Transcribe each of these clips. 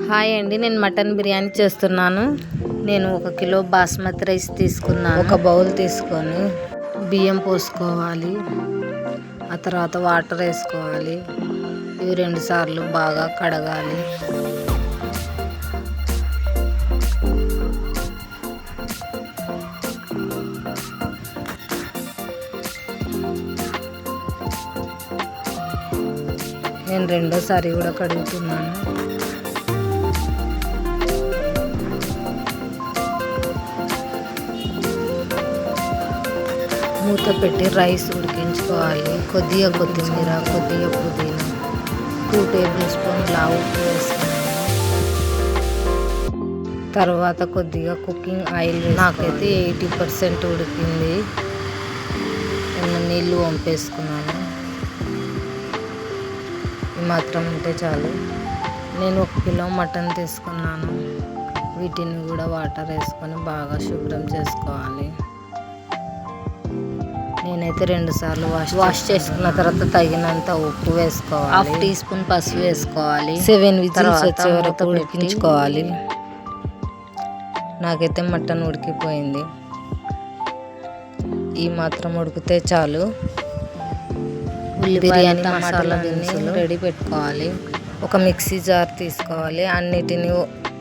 Hi అండి, నేను mutton biryani చేస్తున్నాను. నేను 1 కిలో బాస్మతి రైస్ తీసుకున్నాను. ఒక బౌల్ తీసుకొని బియ్యం పోసుకోవాలి. ఆ తర్వాత వాటర్ వేసుకోవాలి. ఇవి 2 సార్లు బాగా కడగాలి. నేను రెండోసారి కూడా కడుగుతున్నాను. మూత పెట్టి రైస్ ఉడికించుకోవాలి. కొద్దిగా కొత్తిమీర, కొద్దిగా పుదీనా, 2 టేబుల్ స్పూన్ల ఉప్పు వేసుకున్నాను. తర్వాత కొద్దిగా కుకింగ్ ఆయిల్. నాకైతే 80% ఉడికింది. నేను నీళ్ళు వంపేసుకున్నాను. ఈ మాత్రం ఉంటే చాలు. నేను 1 కిలో మటన్ తీసుకున్నాను. వీటిని కూడా వాటర్ వేసుకొని బాగా శుభ్రం చేసుకోవాలి. నేనైతే 2 సార్లు వాష్ చేసుకున్న తర్వాత తగినంత ఉప్పు వేసుకోవాలి. 1/2 టీ స్పూన్ పసుపు వేసుకోవాలి. 7 విజిల్స్ వచ్చే వరకు ఉడికించుకోవాలి. నాకైతే మటన్ ఉడికిపోయింది. ఈ మాత్రం ఉడికితే చాలు. బిర్యానీ మసాలా దినుసులు రెడీ పెట్టుకోవాలి. ఒక మిక్సీ జార్ తీసుకోవాలి. అన్నిటిని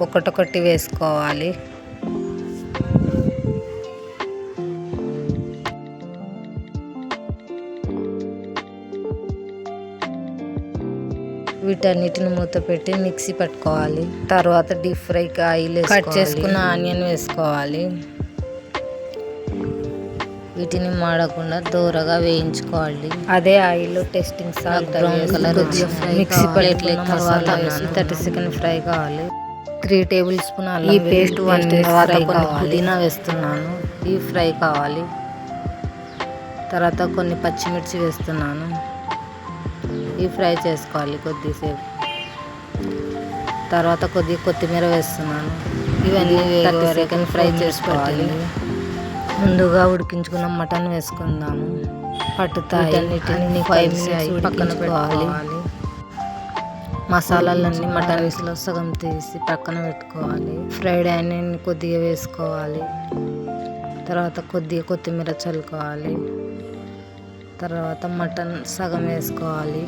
ఒకటొకటి వేసుకోవాలి. వీటన్నిటిని మూత పెట్టి మిక్సీ పట్టుకోవాలి. తర్వాత డీప్ ఫ్రైకి ఆయిల్ కట్ చేసుకున్న ఆనియన్ వేసుకోవాలి. వీటిని మాడకుండా దూరగా వేయించుకోవాలి. అదే ఆయిల్లో tasting salt, brown colour mixie plate తర్వాత 30 సెకండ్ ఫ్రై కావాలి. 3 టేబుల్ స్పూన్ అల్లం ఈ పేస్ట్ 1 ఫ్రై కావాలి. పుదీనా వేస్తున్నాను. ఈ ఫ్రై కావాలి. తర్వాత కొన్ని పచ్చిమిర్చి వేస్తున్నాను. ఈ ఫ్రై చేసుకోవాలి కొద్దిసేపు. తర్వాత కొద్దిగా కొత్తిమీర వేస్తున్నాను. ఇవన్నీ 30 సెకండ్ ఫ్రై చేసుకోవాలి. ముందుగా ఉడికించుకున్న మటన్ వేసుకుందాము. పట్టుతాయి. 5 మినిట్స్ పక్కన పెట్టుకోవాలి. మసాలాలన్నీ మటన్ రైస్లో సగం తీసి పక్కన పెట్టుకోవాలి. ఫ్రైడ్ ఆనియన్ కొద్దిగా వేసుకోవాలి. తర్వాత కొద్దిగా కొత్తిమీర చల్లుకోవాలి. తర్వాత మటన్ సగం వేసుకోవాలి.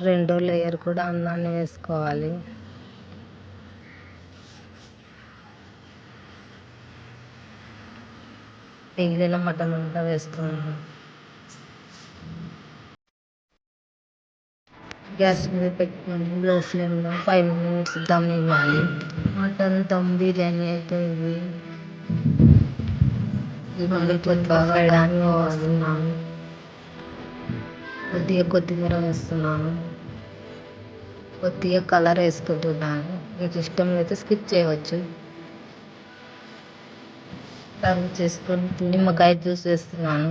రెండో లేయర్ కూడా అన్నాన్ని వేసుకోవాలి. మిగిలిన మటన్ అంతా వేస్తున్నాను. గ్యాస్ మీద పెట్టుకొని లో ఫ్లేమ్లో 5 మినిట్స్ దమ్ ఇవ్వాలి. మటన్ దమ్ బిర్యానీ అయితే బాగా వేస్తున్నాను. కొద్దిగా కొత్తిమీర వేస్తున్నాను. కొద్దిగా కలర్ వేసుకుంటున్నాను. మీకు ఇష్టం అయితే స్కిప్ చేయవచ్చు. సర్వ్ చేసుకొని నిమ్మకాయ జ్యూస్ వేస్తున్నాను.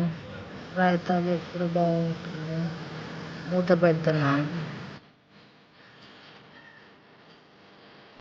రైతా ఎప్పుడు బాగుంటుంది. మూత పెడుతున్నాను.